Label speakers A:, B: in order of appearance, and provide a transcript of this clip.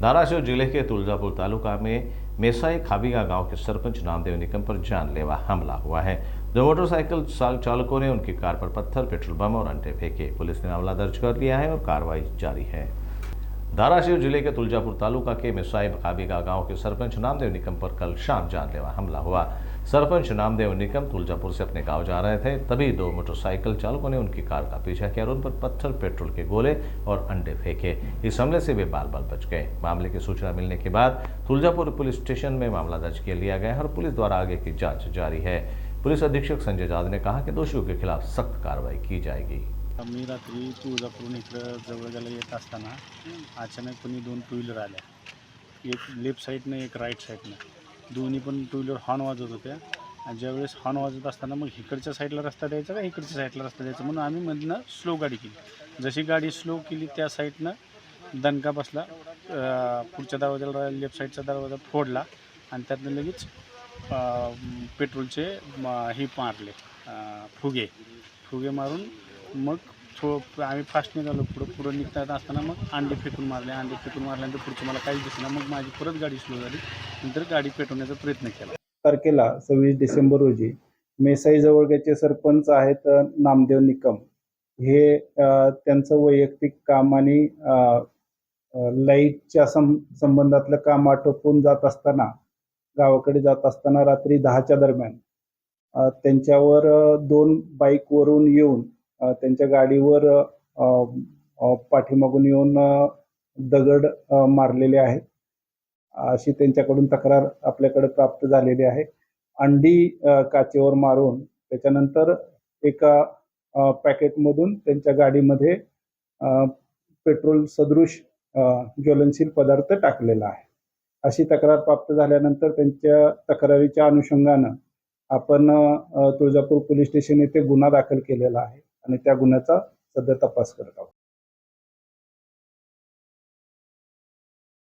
A: धाराशिव जिले के तुलजापुर तालुका में मेसाई खाबीगा गांव के सरपंच नामदेव निकम पर जानलेवा हमला हुआ है। दो मोटरसाइकिल चालकों ने उनकी कार पर पत्थर, पेट्रोल बम और अंडे फेंके। पुलिस ने मामला दर्ज कर लिया है और कार्रवाई जारी है। धाराशिव जिले के तुलजापुर तालुका के मेसाई खाबीगा गांव के सरपंच नामदेव निकम पर कल शाम जानलेवा हमला हुआ। सरपंच नामदेव निकम तुलजापुर से अपने गांव जा रहे थे, तभी दो मोटरसाइकिल चालकों ने उनकी कार का पीछा किया और उन पर पत्थर, पेट्रोल के गोले और अंडे फेंके। इस हमले से वे बाल बाल बच गए। मामले की सूचना मिलने के बाद तुलजापुर पुलिस स्टेशन में मामला दर्ज कर लिया गया है और पुलिस द्वारा आगे की जाँच जारी है। पुलिस अधीक्षक संजय जाधव ने कहा कि दोषियों के खिलाफ सख्त कार्रवाई की जाएगी।
B: मी रात्री तुळजापूरहून इकडं जवळगाला येत असताना अचानक कोणी दोन टू व्हीलर आल्या, एक लेफ्ट साईडनं एक राईट साईडनं, दोन्ही पण टू व्हीलर हॉर्न वाजवत होत्या. आणि ज्यावेळेस हॉर्न वाजत असताना मग इकडच्या साईडला रस्ता द्यायचा का इकडच्या साईडला रस्ता द्यायचा म्हणून आम्ही मधनं स्लो गाडी केली. जशी गाडी स्लो केली त्या साईडनं दणका बसला, पुढच्या दरवाजाला लेफ्ट साईडचा दरवाजा फोडला आणि त्यातनं लगेच पेट्रोलचे हे मारले, फुगे मारून मग आम्ही फास्ट निघालो. पुढं निघता असताना मग अंडे फेकून मारल्यानंतर पुढचं मला काहीच दिसलं. मग माझी परत गाडी स्लो झाली. नंतर गाडी पेटवण्याचा प्रयत्न केला.
C: तारखेला 26 डिसेंबर रोजी मेसाई जवळग्याचे सरपंच आहेत नामदेव निकम. हे त्यांचं वैयक्तिक काम आणि लाईटच्या संबंधातलं काम आटोपून जात असताना, गावाकडे जात असताना रात्री 10च्या दरम्यान त्यांच्यावर दोन बाईकवरून येऊन त्यांच्या गाडीवर पाठीमागून येऊन दगड मारलेले आहेत, अशी त्यांच्याकडून तक्रार आपल्याकडे प्राप्त झालेली आहे. अंडी काचेवर मारून त्याच्यानंतर एका पॅकेटमधून त्यांच्या गाडीमध्ये पेट्रोल सदृश ज्वलनशील पदार्थ टाकलेला आहे, अशी तक्रार प्राप्त झाल्यानंतर त्यांच्या तक्रारीच्या अनुषंगानं आपण तुळजापूर पोलीस स्टेशन येथे गुन्हा दाखल केलेला आहे आणि त्या गुन्ह्याचा सध्या तपास करत आहोत.